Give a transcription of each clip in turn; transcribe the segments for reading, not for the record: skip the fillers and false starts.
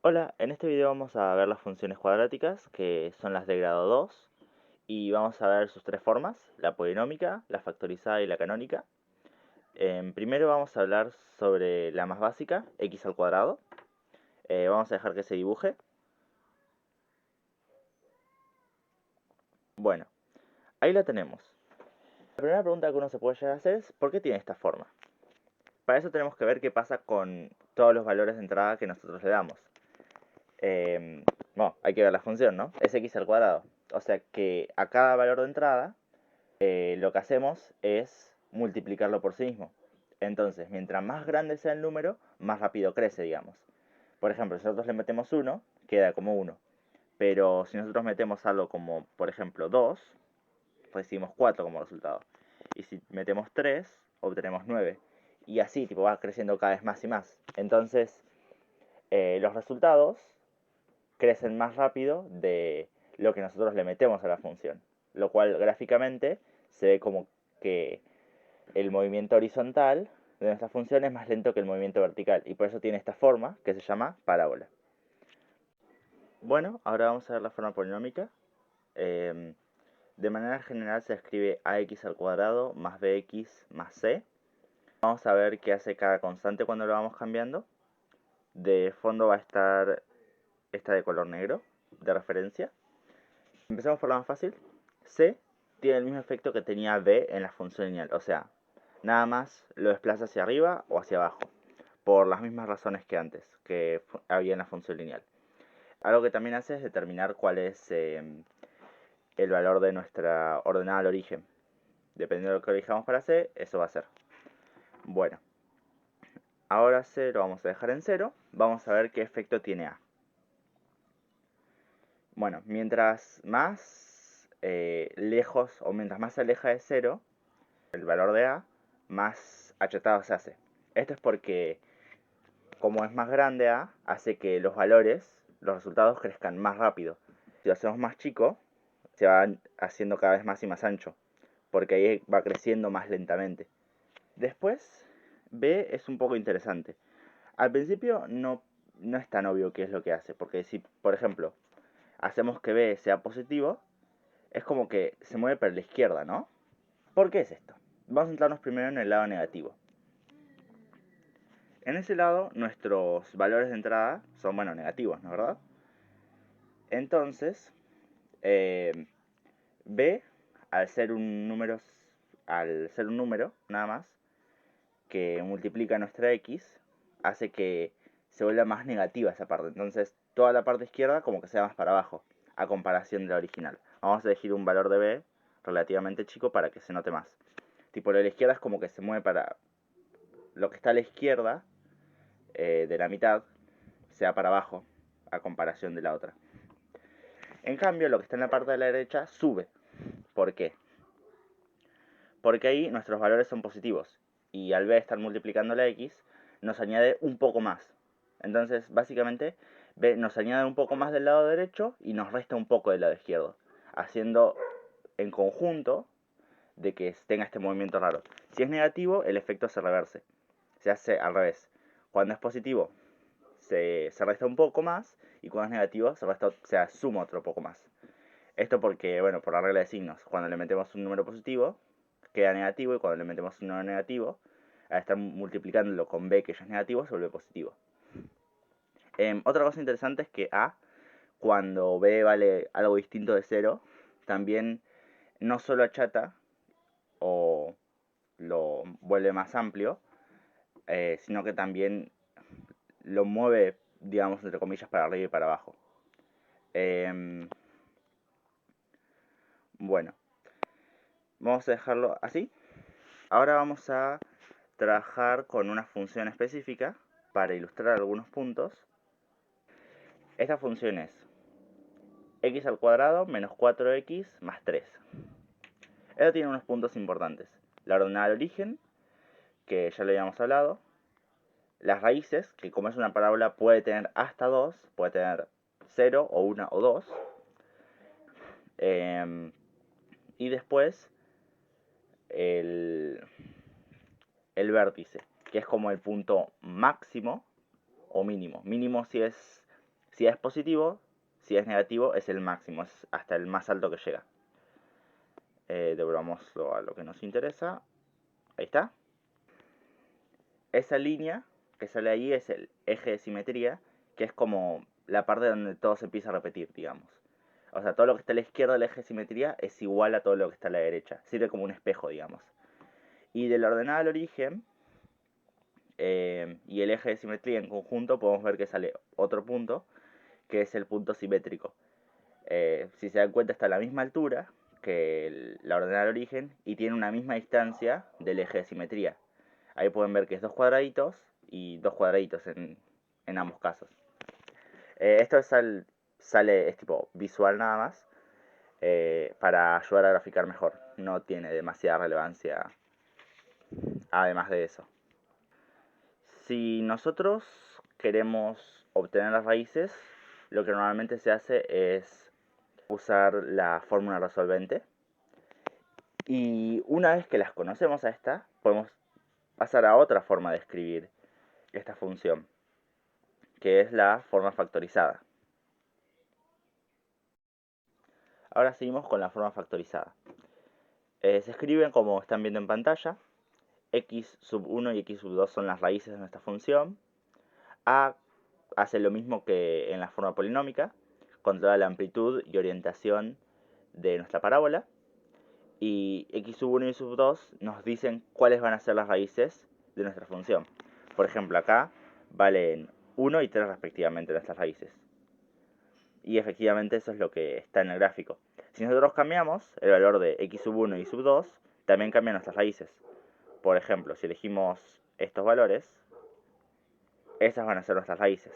Hola, en este video vamos a ver las funciones cuadráticas, que son las de grado 2, y vamos a ver sus tres formas, la polinómica, la factorizada y la canónica. Primero vamos a hablar sobre la más básica, x al cuadrado. Vamos a dejar que se dibuje. Bueno, ahí la tenemos. La primera pregunta que uno se puede llegar a hacer es, ¿por qué tiene esta forma? Para eso tenemos que ver qué pasa con todos los valores de entrada que nosotros le damos. Bueno, hay que ver la función, ¿no? Es x al cuadrado. O sea que a cada valor de entrada lo que hacemos es multiplicarlo por sí mismo. Entonces, mientras más grande sea el número, más rápido crece, digamos. Por ejemplo, si nosotros le metemos 1, queda como 1. Pero si nosotros metemos algo como, por ejemplo, 2, recibimos 4 como resultado. Y si metemos 3, obtenemos 9. Y así, tipo, va creciendo cada vez más y más. Entonces, los resultados crecen más rápido de lo que nosotros le metemos a la función. Lo cual gráficamente se ve como que el movimiento horizontal de nuestra función es más lento que el movimiento vertical. Y por eso tiene esta forma que se llama parábola. Bueno, ahora vamos a ver la forma polinómica. Eh, de manera general se escribe ax al cuadrado más bx más c. Vamos a ver qué hace cada constante cuando lo vamos cambiando. De fondo va a estar esta de color negro, de referencia. Empecemos por la más fácil. C tiene el mismo efecto que tenía b en la función lineal, o sea, nada más lo desplaza hacia arriba o hacia abajo, por las mismas razones que antes, que había en la función lineal. Algo que también hace es determinar cuál es el valor de nuestra ordenada al origen. Dependiendo de lo que elijamos para C, eso va a ser. Bueno, ahora C lo vamos a dejar en 0. Vamos a ver qué efecto tiene A. Bueno, mientras más lejos o mientras más se aleja de 0 el valor de A, más achatado se hace. Esto es porque como es más grande A, hace que los valores, los resultados crezcan más rápido. Si lo hacemos más chico, se va haciendo cada vez más y más ancho, porque ahí va creciendo más lentamente. Después, B es un poco interesante. Al principio no es tan obvio qué es lo que hace, porque si, por ejemplo, hacemos que B sea positivo, es como que se mueve para la izquierda, ¿no? ¿Por qué es esto? Vamos a centrarnos primero en el lado negativo. En ese lado, nuestros valores de entrada son, bueno, negativos, ¿no es verdad? Entonces, B, al ser un número, nada más, que multiplica nuestra X, hace que se vuelva más negativa esa parte. Entonces, toda la parte izquierda como que sea más para abajo, a comparación de la original. Vamos a elegir un valor de B relativamente chico para que se note más. Tipo, lo de la izquierda es como que se mueve para lo que está a la izquierda de la mitad, sea para abajo, a comparación de la otra. En cambio, lo que está en la parte de la derecha sube. ¿Por qué? Porque ahí nuestros valores son positivos. Y al B estar multiplicando la X, nos añade un poco más. Entonces, básicamente, B nos añade un poco más del lado derecho y nos resta un poco del lado izquierdo. Haciendo en conjunto de que tenga este movimiento raro. Si es negativo, el efecto se reverse. Se hace al revés. Cuando es positivo, se resta un poco más, y cuando es negativo se suma otro poco más. Esto porque, bueno, por la regla de signos, cuando le metemos un número positivo, queda negativo, y cuando le metemos un número negativo, al estar multiplicándolo con b, que ya es negativo, se vuelve positivo. Otra cosa interesante es que a, cuando b vale algo distinto de 0, también no solo achata o lo vuelve más amplio, sino que también lo mueve, digamos, entre comillas, para arriba y para abajo. Bueno, vamos a dejarlo así. Ahora vamos a trabajar con una función específica para ilustrar algunos puntos. Esta función es x al cuadrado menos 4x más 3. Esta tiene unos puntos importantes. La ordenada al origen, que ya lo habíamos hablado. Las raíces, que como es una parábola puede tener hasta 2, puede tener 0 o 1 o 2. Y después el vértice, que es como el punto máximo o mínimo. Mínimo si es Si es positivo, si es negativo, es el máximo, es hasta el más alto que llega. Devolvámoslo a lo que nos interesa. Ahí está. Esa línea que sale ahí es el eje de simetría, que es como la parte donde todo se empieza a repetir, digamos. O sea, todo lo que está a la izquierda del eje de simetría es igual a todo lo que está a la derecha. Sirve como un espejo, digamos. Y de la ordenada al origen y el eje de simetría en conjunto, podemos ver que sale otro punto, que es el punto simétrico. Si se dan cuenta, está a la misma altura que la ordenada al origen y tiene una misma distancia del eje de simetría. Ahí pueden ver que es 2 cuadraditos y 2 cuadraditos en ambos casos. Esto es tipo visual nada más, para ayudar a graficar mejor. No tiene demasiada relevancia además de eso. Si nosotros queremos obtener las raíces, lo que normalmente se hace es usar la fórmula resolvente. Y una vez que las conocemos a esta, podemos pasar a otra forma de escribir esta función, que es la forma factorizada. Ahora seguimos con la forma factorizada. Se escriben como están viendo en pantalla. X sub 1 y x sub 2 son las raíces de nuestra función. A hace lo mismo que en la forma polinómica, controla la amplitud y orientación de nuestra parábola. Y x sub 1 y sub 2 nos dicen cuáles van a ser las raíces de nuestra función. Por ejemplo, acá valen 1 y 3 respectivamente nuestras raíces. Y efectivamente eso es lo que está en el gráfico. Si nosotros cambiamos el valor de x sub 1 y sub 2, también cambian nuestras raíces. Por ejemplo, si elegimos estos valores, esas van a ser nuestras raíces.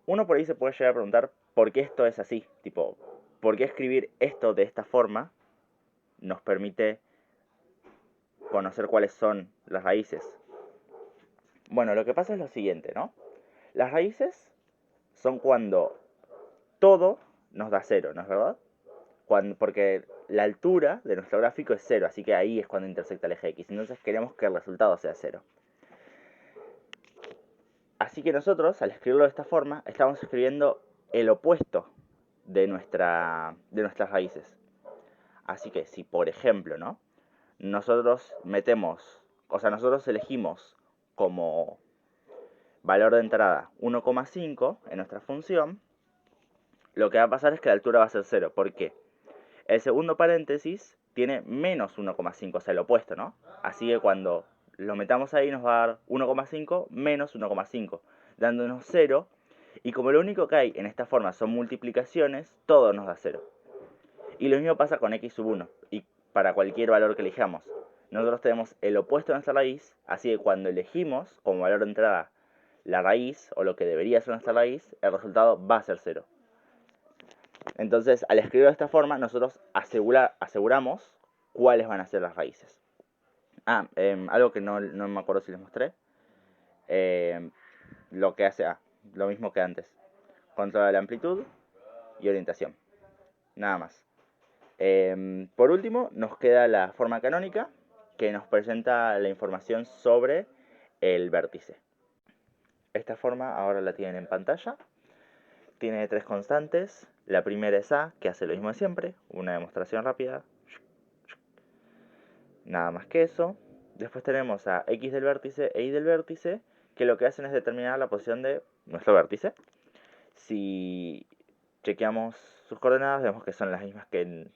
Uno por ahí se puede llegar a preguntar por qué esto es así. Tipo, ¿por qué escribir esto de esta forma nos permite conocer cuáles son las raíces? Bueno, lo que pasa es lo siguiente, ¿no? Las raíces son cuando todo nos da cero, ¿no es verdad? Porque la altura de nuestro gráfico es cero, así que ahí es cuando intersecta el eje X. Entonces queremos que el resultado sea cero. Así que nosotros, al escribirlo de esta forma, estamos escribiendo el opuesto de nuestras raíces. Así que si, por ejemplo, ¿no? Nosotros nosotros elegimos como valor de entrada 1,5 en nuestra función, lo que va a pasar es que la altura va a ser 0. ¿Por qué? El segundo paréntesis tiene menos 1,5, o sea, el opuesto, ¿no? Así que cuando lo metamos ahí nos va a dar 1,5 menos 1,5, dándonos 0. Y como lo único que hay en esta forma son multiplicaciones, todo nos da 0. Y lo mismo pasa con x sub 1, y para cualquier valor que elijamos. Nosotros tenemos el opuesto de nuestra raíz, así que cuando elegimos como valor de entrada la raíz, o lo que debería ser nuestra raíz, el resultado va a ser 0. Entonces, al escribirlo de esta forma, nosotros aseguramos cuáles van a ser las raíces. Algo que no me acuerdo si les mostré. Lo que hace lo mismo que antes. Controla la amplitud y orientación. Nada más. Por último, nos queda la forma canónica, que nos presenta la información sobre el vértice. Esta forma ahora la tienen en pantalla. Tiene 3 constantes. La primera es A, que hace lo mismo de siempre, una demostración rápida. Nada más que eso. Después tenemos a X del vértice e Y del vértice, que lo que hacen es determinar la posición de nuestro vértice. Si chequeamos sus coordenadas, vemos que son las mismas que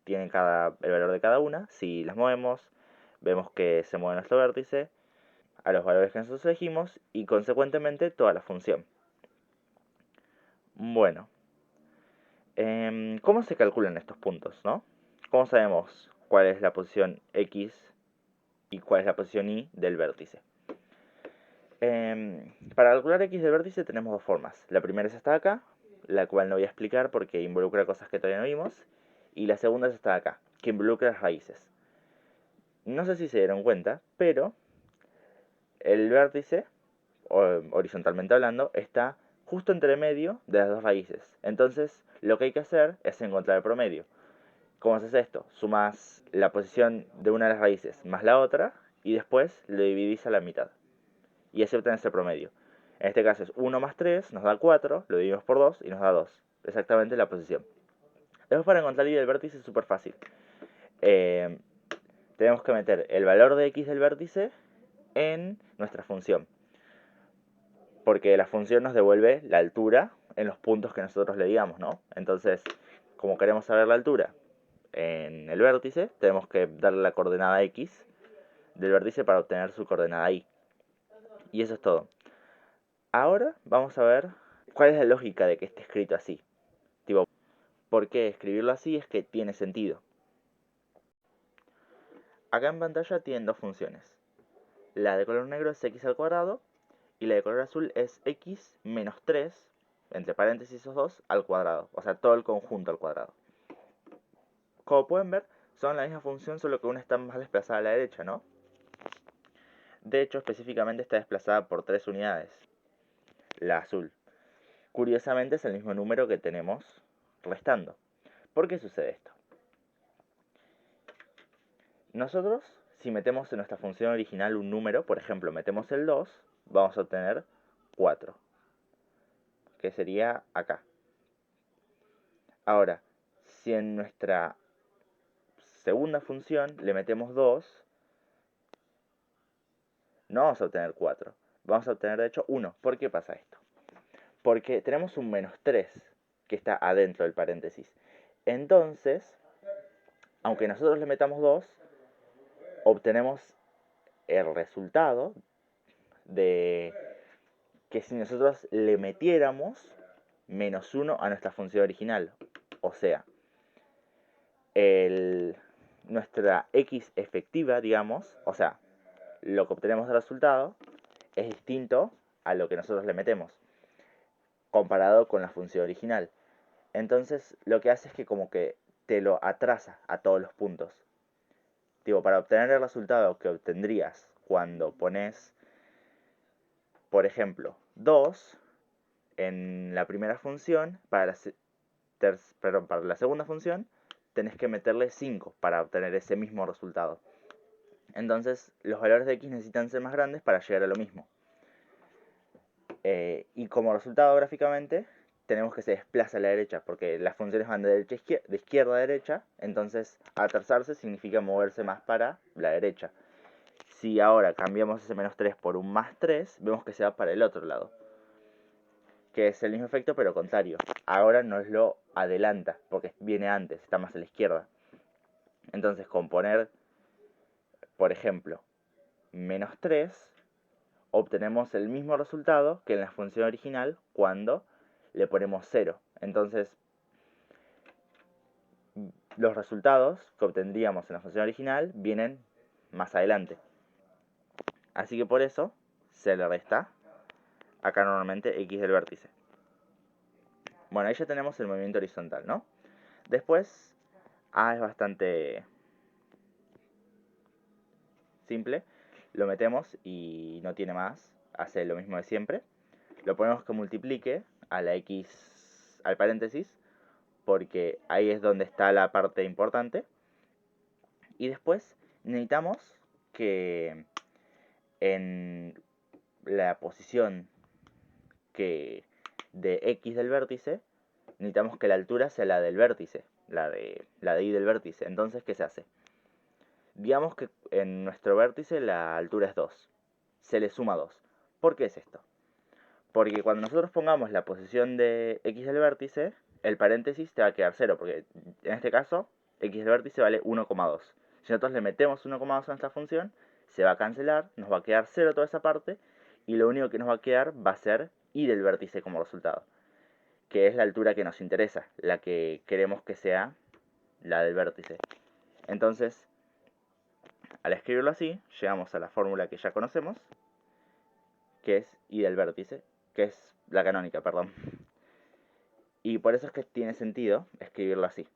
tienen el valor de cada una. Si las movemos, vemos que se mueve nuestro vértice a los valores que nosotros elegimos y consecuentemente toda la función. Bueno, ¿cómo se calculan estos puntos, no? ¿Cómo sabemos cuál es la posición X y cuál es la posición Y del vértice? Para calcular X del vértice tenemos dos formas. La primera es esta de acá, la cual no voy a explicar porque involucra cosas que todavía no vimos. Y la segunda es esta de acá, que involucra las raíces. No sé si se dieron cuenta, pero el vértice, horizontalmente hablando, está justo entre medio de las dos raíces. Entonces, lo que hay que hacer es encontrar el promedio. ¿Cómo haces esto? Sumas la posición de una de las raíces más la otra y después lo dividís a la mitad. Y así obtenés el promedio. En este caso es 1 más 3, nos da 4, lo dividimos por 2 y nos da 2. Exactamente la posición. Después para encontrar y del vértice es súper fácil. Tenemos que meter el valor de x del vértice en nuestra función. Porque la función nos devuelve la altura en los puntos que nosotros le digamos, ¿no? Entonces, como queremos saber la altura en el vértice, tenemos que darle la coordenada x del vértice para obtener su coordenada y. Y eso es todo. Ahora vamos a ver cuál es la lógica de que esté escrito así. Tipo, ¿por qué escribirlo así? Es que tiene sentido. Acá en pantalla tienen dos funciones. La de color negro es x al cuadrado y la de color azul es x menos 3, entre paréntesis esos dos, al cuadrado. O sea, todo el conjunto al cuadrado. Como pueden ver, son la misma función, solo que una está más desplazada a la derecha, ¿no? De hecho, específicamente está desplazada por 3 unidades. La azul. Curiosamente es el mismo número que tenemos restando. ¿Por qué sucede esto? Nosotros, si metemos en nuestra función original un número, por ejemplo, metemos el 2, vamos a obtener 4, que sería acá. Ahora, si en nuestra segunda función le metemos 2, no vamos a obtener 4, vamos a obtener de hecho 1. ¿Por qué pasa esto? Porque tenemos un menos 3 que está adentro del paréntesis. Entonces, aunque nosotros le metamos 2, obtenemos el resultado de que si nosotros le metiéramos menos 1 a nuestra función original. O sea, nuestra x efectiva, digamos, o sea, lo que obtenemos de resultado es distinto a lo que nosotros le metemos, comparado con la función original. Entonces, lo que hace es que como que te lo atrasa a todos los puntos. Tipo, para obtener el resultado que obtendrías cuando pones, por ejemplo, 2 en la primera función, para la segunda función tenés que meterle 5 para obtener ese mismo resultado. Entonces, los valores de x necesitan ser más grandes para llegar a lo mismo. Y como resultado gráficamente, tenemos que se desplaza a la derecha, porque las funciones van de izquierda a derecha, entonces atrasarse significa moverse más para la derecha. Si ahora cambiamos ese menos 3 por un más 3, vemos que se va para el otro lado, que es el mismo efecto pero contrario. Ahora nos lo adelanta, porque viene antes, está más a la izquierda. Entonces, con poner, por ejemplo, menos 3, obtenemos el mismo resultado que en la función original cuando le ponemos 0. Entonces, los resultados que obtendríamos en la función original vienen más adelante. Así que por eso se le resta acá normalmente x del vértice. Bueno, ahí ya tenemos el movimiento horizontal, ¿no? Después, A es bastante simple. Lo metemos y no tiene más. Hace lo mismo de siempre. Lo ponemos que multiplique a la x al paréntesis, porque ahí es donde está la parte importante. Y después necesitamos que en la posición que de x del vértice, necesitamos que la altura sea la del vértice, la de y del vértice. Entonces, ¿qué se hace? Digamos que en nuestro vértice la altura es 2. Se le suma 2. ¿Por qué es esto? Porque cuando nosotros pongamos la posición de x del vértice, el paréntesis te va a quedar 0, porque en este caso x del vértice vale 1,2. Si nosotros le metemos 1,2 a nuestra función, se va a cancelar, nos va a quedar 0 toda esa parte, y lo único que nos va a quedar va a ser y del vértice como resultado, que es la altura que nos interesa, la que queremos que sea la del vértice. Entonces, al escribirlo así, llegamos a la fórmula que ya conocemos, que es y del vértice, que es la canónica, perdón. Y por eso es que tiene sentido escribirlo así.